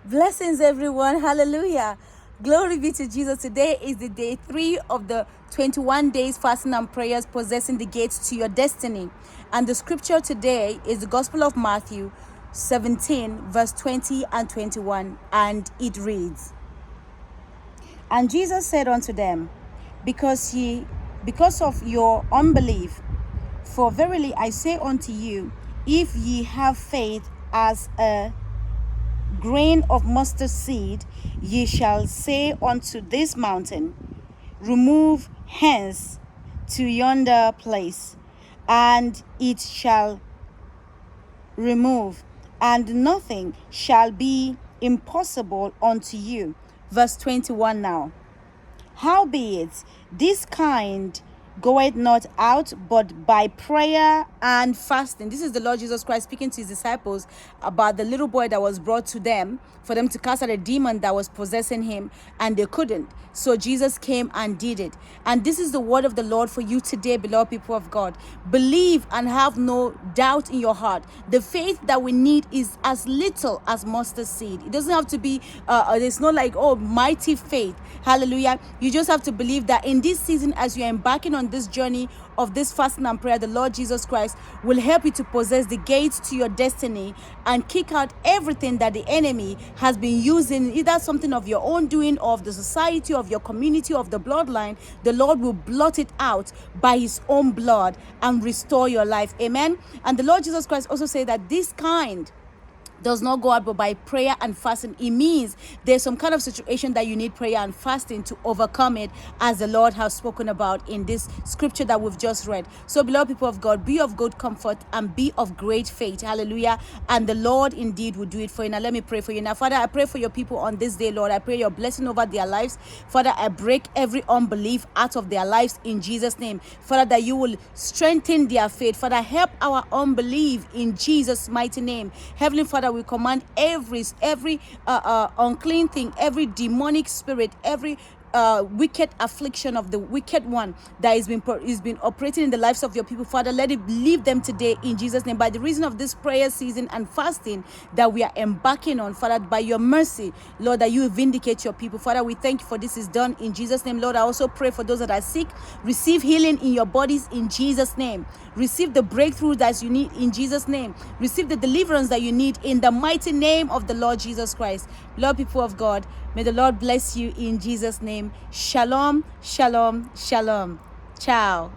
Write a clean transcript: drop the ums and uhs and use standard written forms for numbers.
Blessings, everyone. Hallelujah. Glory be to Jesus. Today is the day 3 of the 21 days fasting and prayers, possessing the gates to your destiny. And the scripture today is the Gospel of Matthew 17, verse 20 and 21. And it reads, And Jesus said unto them, because of your unbelief, for verily I say unto you, if ye have faith as a grain of mustard seed, ye shall say unto this mountain, remove hence to yonder place, and it shall remove, and nothing shall be impossible unto you. Verse 21 now. Howbeit, this kind goeth not out but by prayer and fasting. This is the Lord Jesus Christ speaking to his disciples about the little boy that was brought to them for them to cast out a demon that was possessing him, and they couldn't. So Jesus came and did it. And this is the word of the Lord for you today, beloved people of God. Believe and have no doubt in your heart. The faith that we need is as little as mustard seed. It doesn't have to be it's not like, oh, mighty faith. Hallelujah. You just have to believe that in this season, as you're embarking on this journey of this fasting and prayer, the Lord Jesus Christ will help you to possess the gates to your destiny and kick out everything that the enemy has been using, either something of your own doing, or of the society, of your community, of the bloodline. The Lord will blot it out by his own blood and restore your life. Amen. And the Lord Jesus Christ also said that this kind does not go out but by prayer and fasting. It means there's some kind of situation that you need prayer and fasting to overcome it, as the Lord has spoken about in this scripture that we've just read. So, beloved people of God, be of good comfort and be of great faith. Hallelujah. And the Lord indeed will do it for you. Now let me pray for you. Now, Father, I pray for your people on this day, Lord. I pray your blessing over their lives. Father, I break every unbelief out of their lives in Jesus' name. Father, that you will strengthen their faith. Father, help our unbelief in Jesus' mighty name. Heavenly Father, we command every unclean thing, every demonic spirit, every wicked affliction of the wicked one that is been operating in the lives of your people. Father, let it leave them today in Jesus' name. By the reason of this prayer season and fasting that we are embarking on, Father, by your mercy, Lord, that you will vindicate your people. Father, we thank you for this is done in Jesus' name. Lord, I also pray for those that are sick. Receive healing in your bodies in Jesus' name. Receive the breakthrough that you need in Jesus' name. Receive the deliverance that you need in the mighty name of the Lord Jesus Christ. Lord, people of God, may the Lord bless you in Jesus' name. Shalom, shalom, shalom. Ciao.